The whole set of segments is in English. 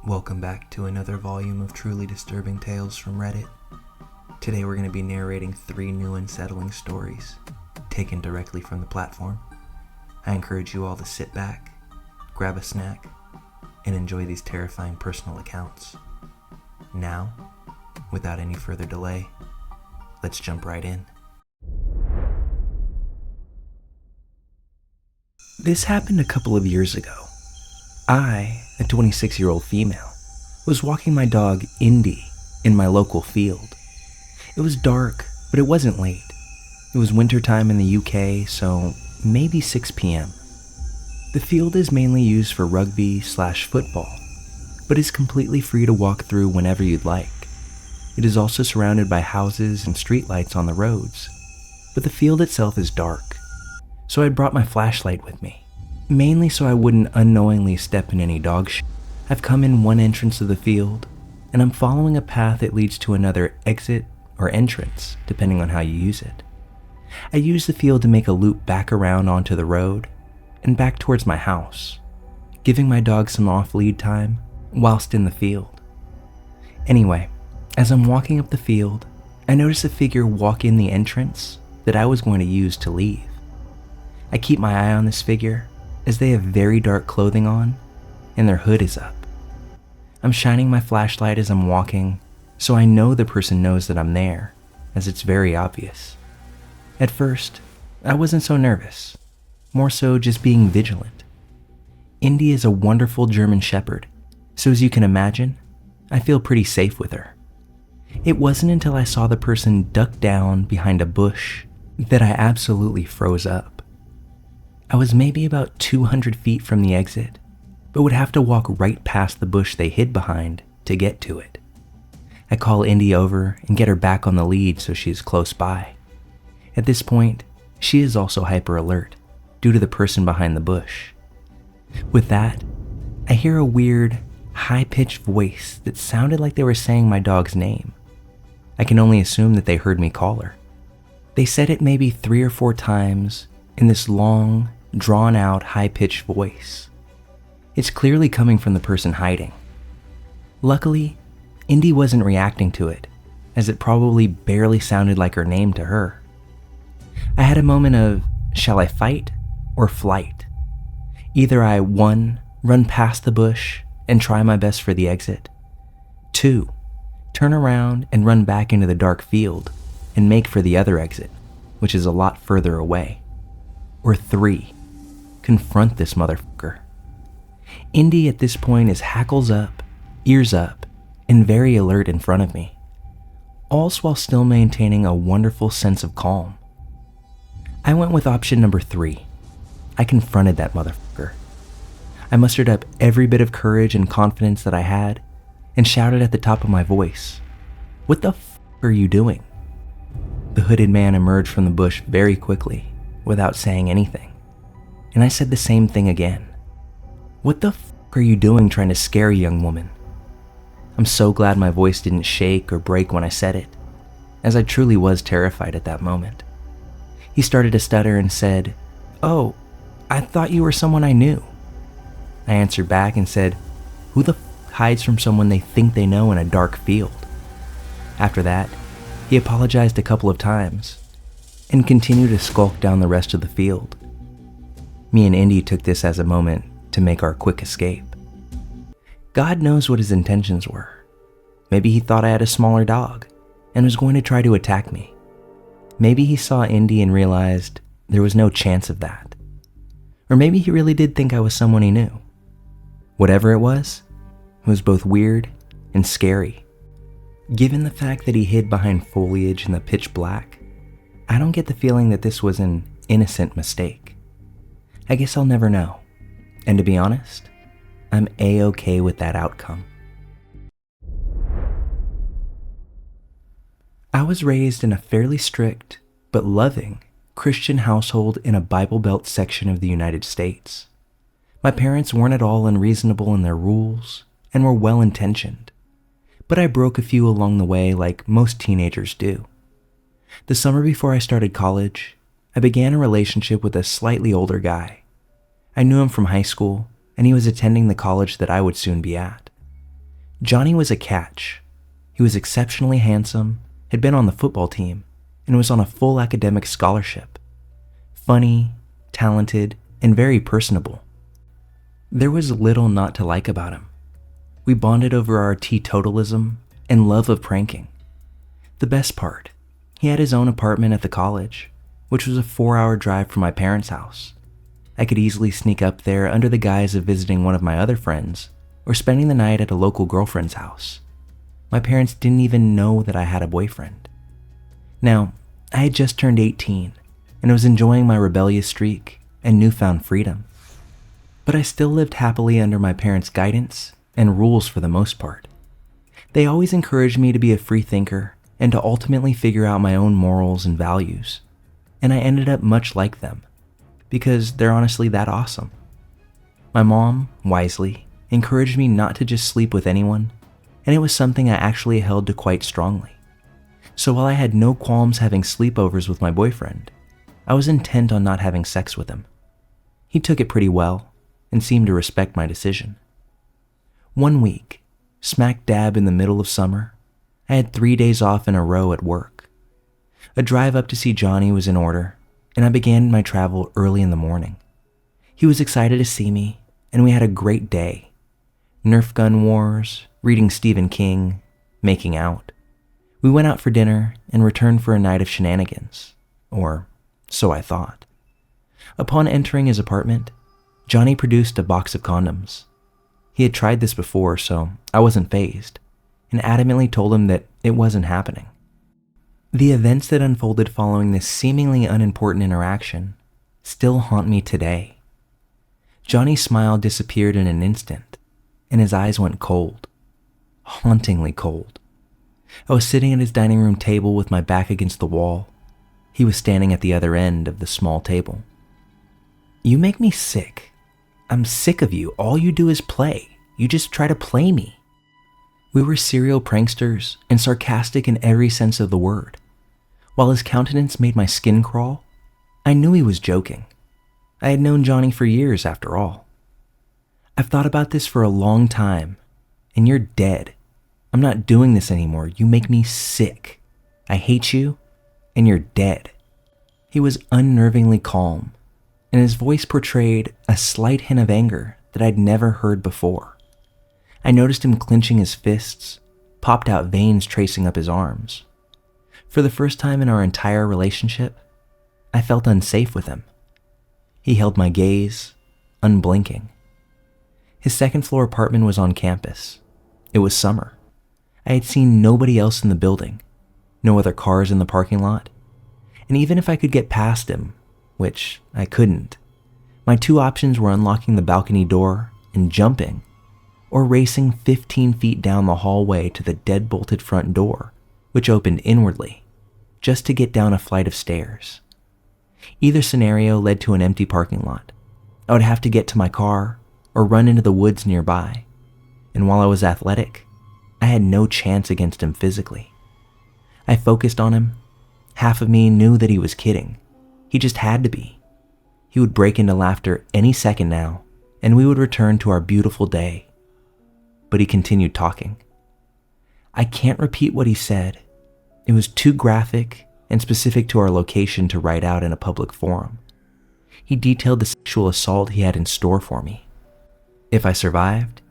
Welcome back to another volume of truly disturbing tales from Reddit. Today we're going to be narrating 3 new unsettling stories, taken directly from the platform. I encourage you all to sit back, grab a snack, and enjoy these terrifying personal accounts. Now, without any further delay, let's jump right in. This happened a couple of years ago. I, a 26-year-old female, was walking my dog, Indy, in my local field. It was dark, but it wasn't late. It was wintertime in the UK, so maybe 6 p.m. The field is mainly used for rugby/football, but is completely free to walk through whenever you'd like. It is also surrounded by houses and streetlights on the roads, but the field itself is dark, so I brought my flashlight with me. Mainly so I wouldn't unknowingly step in any dog shit. I've come in one entrance of the field, and I'm following a path that leads to another exit or entrance, depending on how you use it. I use the field to make a loop back around onto the road and back towards my house, giving my dog some off-lead time whilst in the field. Anyway, as I'm walking up the field, I notice a figure walk in the entrance that I was going to use to leave. I keep my eye on this figure, as they have very dark clothing on, and their hood is up. I'm shining my flashlight as I'm walking, so I know the person knows that I'm there, as it's very obvious. At first, I wasn't so nervous, more so just being vigilant. Indy is a wonderful German Shepherd, so as you can imagine, I feel pretty safe with her. It wasn't until I saw the person duck down behind a bush that I absolutely froze up. I was maybe about 200 feet from the exit, but would have to walk right past the bush they hid behind to get to it. I call Indy over and get her back on the lead so she's close by. At this point, she is also hyper alert due to the person behind the bush. With that, I hear a weird, high-pitched voice that sounded like they were saying my dog's name. I can only assume that they heard me call her. They said it maybe 3 or 4 times in this long, drawn-out, high-pitched voice. It's clearly coming from the person hiding. Luckily, Indy wasn't reacting to it, as it probably barely sounded like her name to her. I had a moment of, shall I fight or flight? Either I, 1, run past the bush and try my best for the exit. 2, turn around and run back into the dark field and make for the other exit, which is a lot further away. Or 3, confront this motherfucker. Indy at this point is hackles up, ears up, and very alert in front of me, all while still maintaining a wonderful sense of calm. I went with option number 3. I confronted that motherfucker. I mustered up every bit of courage and confidence that I had and shouted at the top of my voice, "What the f*** are you doing?" The hooded man emerged from the bush very quickly without saying anything, and I said the same thing again. "What the f*** are you doing trying to scare a young woman?" I'm so glad my voice didn't shake or break when I said it, as I truly was terrified at that moment. He started to stutter and said, "Oh, I thought you were someone I knew." I answered back and said, "Who the f*** hides from someone they think they know in a dark field?" After that, he apologized a couple of times and continued to skulk down the rest of the field. Me and Indy took this as a moment to make our quick escape. God knows what his intentions were. Maybe he thought I had a smaller dog and was going to try to attack me. Maybe he saw Indy and realized there was no chance of that. Or maybe he really did think I was someone he knew. Whatever it was both weird and scary. Given the fact that he hid behind foliage in the pitch black, I don't get the feeling that this was an innocent mistake. I guess I'll never know. And to be honest, I'm A-okay with that outcome. I was raised in a fairly strict but loving Christian household in a Bible Belt section of the United States. My parents weren't at all unreasonable in their rules and were well-intentioned, but I broke a few along the way like most teenagers do. The summer before I started college, I began a relationship with a slightly older guy. I knew him from high school and he was attending the college that I would soon be at. Johnny was a catch. He was exceptionally handsome, had been on the football team, and was on a full academic scholarship. Funny, talented, and very personable. There was little not to like about him. We bonded over our teetotalism and love of pranking. The best part, he had his own apartment at the college, which was a 4-hour drive from my parents' house. I could easily sneak up there under the guise of visiting one of my other friends or spending the night at a local girlfriend's house. My parents didn't even know that I had a boyfriend. Now, I had just turned 18 and was enjoying my rebellious streak and newfound freedom. But I still lived happily under my parents' guidance and rules for the most part. They always encouraged me to be a free thinker and to ultimately figure out my own morals and values. And I ended up much like them, because they're honestly that awesome. My mom, wisely, encouraged me not to just sleep with anyone, and it was something I actually held to quite strongly. So while I had no qualms having sleepovers with my boyfriend, I was intent on not having sex with him. He took it pretty well, and seemed to respect my decision. One week, smack dab in the middle of summer, I had 3 days off in a row at work. A drive up to see Johnny was in order, and I began my travel early in the morning. He was excited to see me, and we had a great day. Nerf gun wars, reading Stephen King, making out. We went out for dinner and returned for a night of shenanigans, or so I thought. Upon entering his apartment, Johnny produced a box of condoms. He had tried this before, so I wasn't fazed, and adamantly told him that it wasn't happening. The events that unfolded following this seemingly unimportant interaction still haunt me today. Johnny's smile disappeared in an instant, and his eyes went cold, hauntingly cold. I was sitting at his dining room table with my back against the wall. He was standing at the other end of the small table. "You make me sick. I'm sick of you. All you do is play. You just try to play me." We were serial pranksters and sarcastic in every sense of the word. While his countenance made my skin crawl, I knew he was joking. I had known Johnny for years, after all. "I've thought about this for a long time, and you're dead. I'm not doing this anymore. You make me sick. I hate you, and you're dead." He was unnervingly calm, and his voice portrayed a slight hint of anger that I'd never heard before. I noticed him clenching his fists, popped out veins tracing up his arms. For the first time in our entire relationship, I felt unsafe with him. He held my gaze, unblinking. His second-floor apartment was on campus. It was summer. I had seen nobody else in the building, no other cars in the parking lot, and even if I could get past him, which I couldn't, my two options were unlocking the balcony door and jumping, or racing 15 feet down the hallway to the dead-bolted front door, which opened inwardly, just to get down a flight of stairs. Either scenario led to an empty parking lot. I would have to get to my car or run into the woods nearby, and while I was athletic, I had no chance against him physically. I focused on him. Half of me knew that he was kidding. He just had to be. He would break into laughter any second now, and we would return to our beautiful day. But he continued talking. I can't repeat what he said. It was too graphic and specific to our location to write out in a public forum. He detailed the sexual assault he had in store for me. If I survived,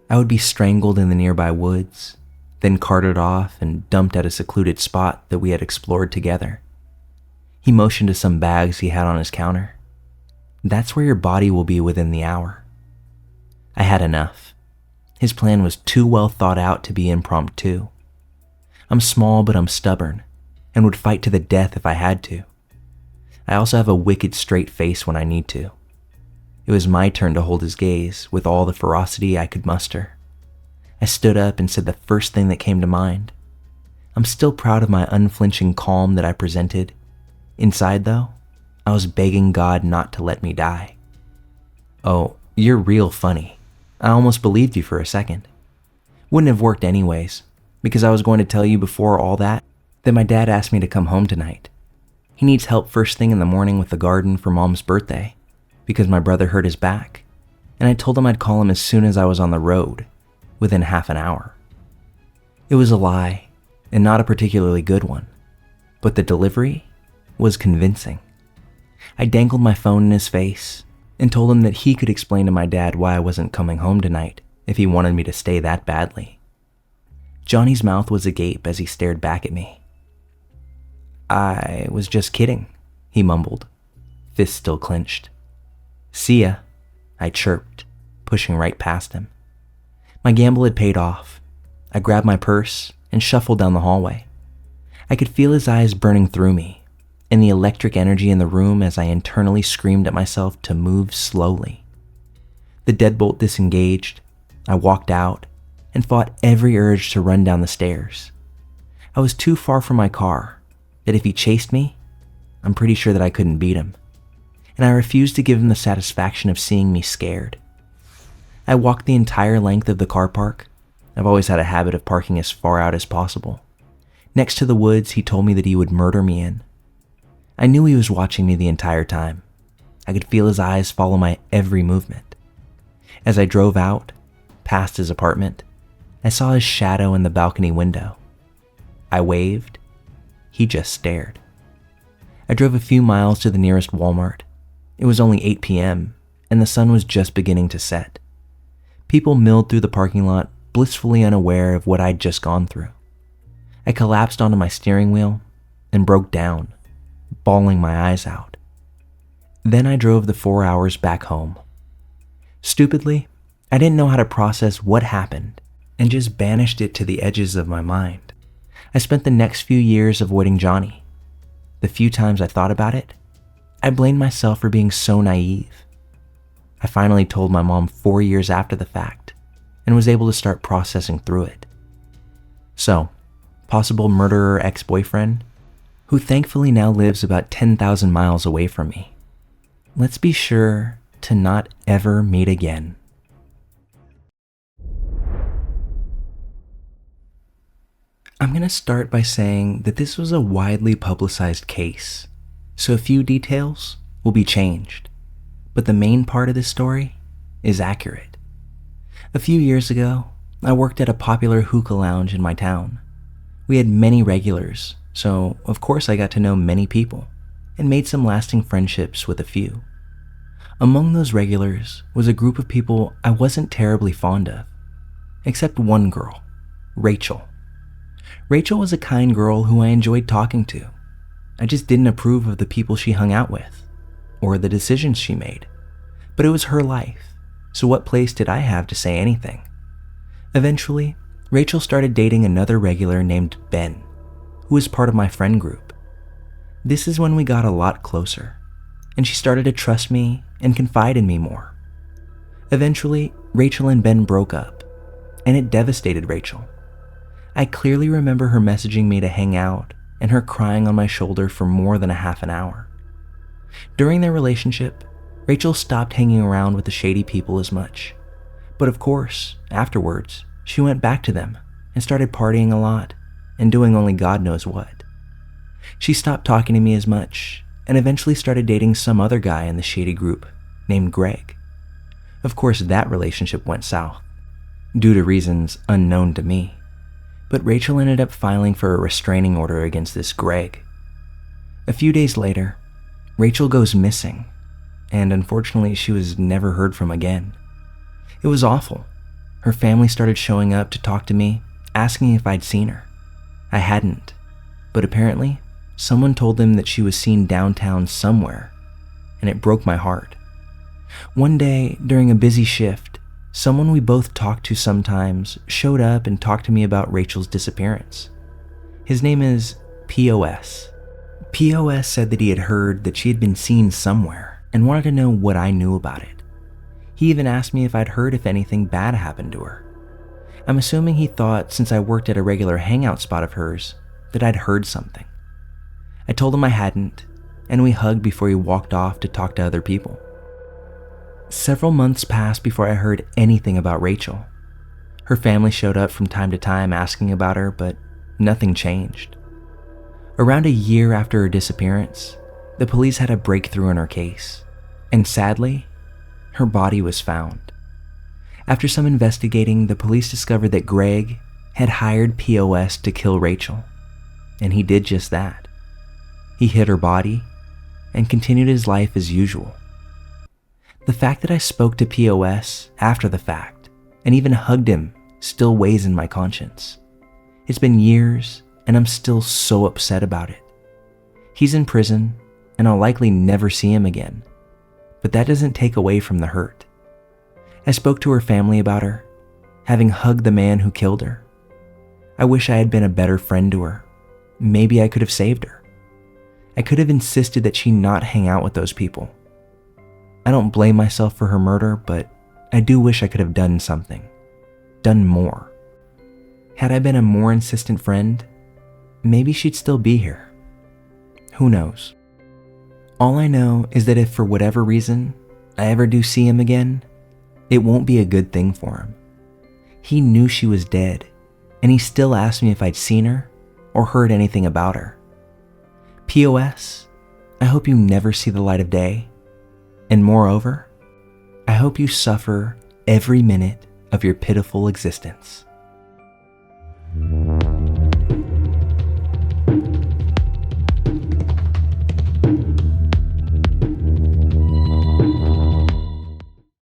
I would be strangled in the nearby woods, then carted off and dumped at a secluded spot that we had explored together. He motioned to some bags he had on his counter. "That's where your body will be within the hour." I had enough. His plan was too well thought out to be impromptu. I'm small, but I'm stubborn, and would fight to the death if I had to. I also have a wicked straight face when I need to. It was my turn to hold his gaze with all the ferocity I could muster. I stood up and said the first thing that came to mind. I'm still proud of my unflinching calm that I presented. Inside, though, I was begging God not to let me die. "Oh, you're real funny. I almost believed you for a second. Wouldn't have worked anyways, because I was going to tell you before all that my dad asked me to come home tonight. He needs help first thing in the morning with the garden for Mom's birthday, because my brother hurt his back. and I told him I'd call him as soon as I was on the road, within half an hour. It was a lie, and not a particularly good one, but the delivery was convincing. I dangled my phone in his face and told him that he could explain to my dad why I wasn't coming home tonight if he wanted me to stay that badly. Johnny's mouth was agape as he stared back at me. "I was just kidding," he mumbled, fists still clenched. "See ya," I chirped, pushing right past him. My gamble had paid off. I grabbed my purse and shuffled down the hallway. I could feel his eyes burning through me, and the electric energy in the room as I internally screamed at myself to move slowly. The deadbolt disengaged. I walked out and fought every urge to run down the stairs. I was too far from my car, that if he chased me, I'm pretty sure that I couldn't beat him, and I refused to give him the satisfaction of seeing me scared. I walked the entire length of the car park. I've always had a habit of parking as far out as possible. Next to the woods he told me that he would murder me in. I knew he was watching me the entire time. I could feel his eyes follow my every movement. As I drove out, past his apartment, I saw his shadow in the balcony window. I waved. He just stared. I drove a few miles to the nearest Walmart. It was only 8 p.m., and the sun was just beginning to set. People milled through the parking lot, blissfully unaware of what I'd just gone through. I collapsed onto my steering wheel and broke down, bawling my eyes out. Then I drove the 4 hours back home. Stupidly, I didn't know how to process what happened and just banished it to the edges of my mind. I spent the next few years avoiding Johnny. The few times I thought about it, I blamed myself for being so naive. I finally told my mom 4 years after the fact and was able to start processing through it. So, possible murderer ex-boyfriend, who thankfully now lives about 10,000 miles away from me. Let's be sure to not ever meet again. I'm going to start by saying that this was a widely publicized case, so a few details will be changed, but the main part of this story is accurate. A few years ago, I worked at a popular hookah lounge in my town. We had many regulars, so of course I got to know many people and made some lasting friendships with a few. Among those regulars was a group of people I wasn't terribly fond of, except one girl, Rachel. Rachel was a kind girl who I enjoyed talking to. I just didn't approve of the people she hung out with, or the decisions she made. But it was her life, so what place did I have to say anything? Eventually, Rachel started dating another regular named Ben, who was part of my friend group. This is when we got a lot closer, and she started to trust me and confide in me more. Eventually, Rachel and Ben broke up, and it devastated Rachel. I clearly remember her messaging me to hang out and her crying on my shoulder for more than a half an hour. During their relationship, Rachel stopped hanging around with the shady people as much. But of course, afterwards, she went back to them and started partying a lot and doing only God knows what. She stopped talking to me as much and eventually started dating some other guy in the shady group named Greg. Of course, that relationship went south, due to reasons unknown to me. But Rachel ended up filing for a restraining order against this Greg. A few days later, Rachel goes missing, and unfortunately she was never heard from again. It was awful. Her family started showing up to talk to me, asking if I'd seen her. I hadn't, but apparently someone told them that she was seen downtown somewhere, and it broke my heart. One day, during a busy shift, someone we both talked to sometimes showed up and talked to me about Rachel's disappearance. His name is POS. POS said that he had heard that she had been seen somewhere and wanted to know what I knew about it. He even asked me if I'd heard if anything bad happened to her. I'm assuming he thought, since I worked at a regular hangout spot of hers, that I'd heard something. I told him I hadn't, and we hugged before he walked off to talk to other people. Several months passed before I heard anything about Rachel. Her family showed up from time to time asking about her, but nothing changed. Around a year after her disappearance, the police had a breakthrough in her case, and sadly, her body was found. After some investigating, the police discovered that Greg had hired POS to kill Rachel, and he did just that. He hid her body and continued his life as usual. The fact that I spoke to POS after the fact and even hugged him still weighs in my conscience. It's been years and I'm still so upset about it. He's in prison and I'll likely never see him again, but that doesn't take away from the hurt. I spoke to her family about her, having hugged the man who killed her. I wish I had been a better friend to her. Maybe I could have saved her. I could have insisted that she not hang out with those people. I don't blame myself for her murder, but I do wish I could have done something. Done more. Had I been a more insistent friend, maybe she'd still be here. Who knows? All I know is that if for whatever reason I ever do see him again, it won't be a good thing for him. He knew she was dead, and he still asked me if I'd seen her or heard anything about her. POS, I hope you never see the light of day, and moreover, I hope you suffer every minute of your pitiful existence.